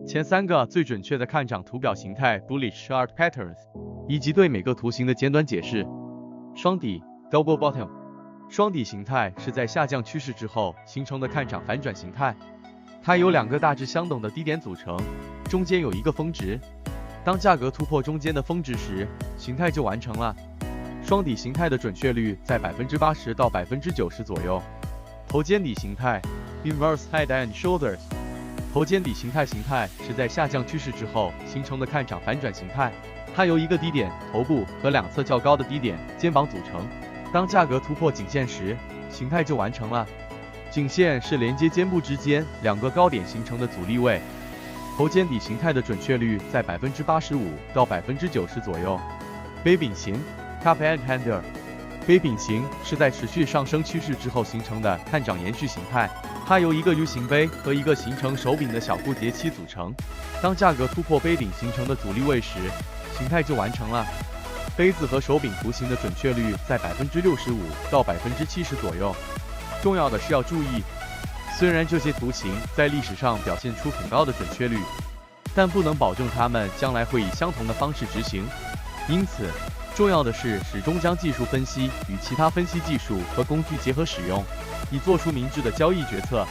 前3个最准确的看涨图表形态 Bullish Chart Patterns， 以及对每个图形的简短解释。双底 Double Bottom， 双底形态是在下降趋势之后形成的看涨反转形态，它由2个大致相等的低点组成，中间有一个峰值。当价格突破中间的峰值时，形态就完成了。双底形态的准确率在 80% 到 90% 左右。头肩底形态 Inverse Head and Shoulders， 头肩底形态是在下降趋势之后形成的看涨反转形态，它由一个低点头部和2侧较高的低点肩膀组成。当价格突破颈线时，形态就完成了。颈线是连接肩部之间2个高点形成的阻力位。头肩底形态的准确率在 85% 到 90% 左右。杯柄形 Cup and Handle， 杯柄形是在持续上升趋势之后形成的看涨延续形态，它由一个 U 型杯和一个形成手柄的小蝴蝶期组成。当价格突破杯柄形成的阻力位时，形态就完成了。杯子和手柄图形的准确率在 65% 到 70% 左右。重要的是要注意，虽然这些图形在历史上表现出很高的准确率，但不能保证它们将来会以相同的方式执行。因此，重要的是始终将技术分析与其他分析技术和工具结合使用，以做出明智的交易决策。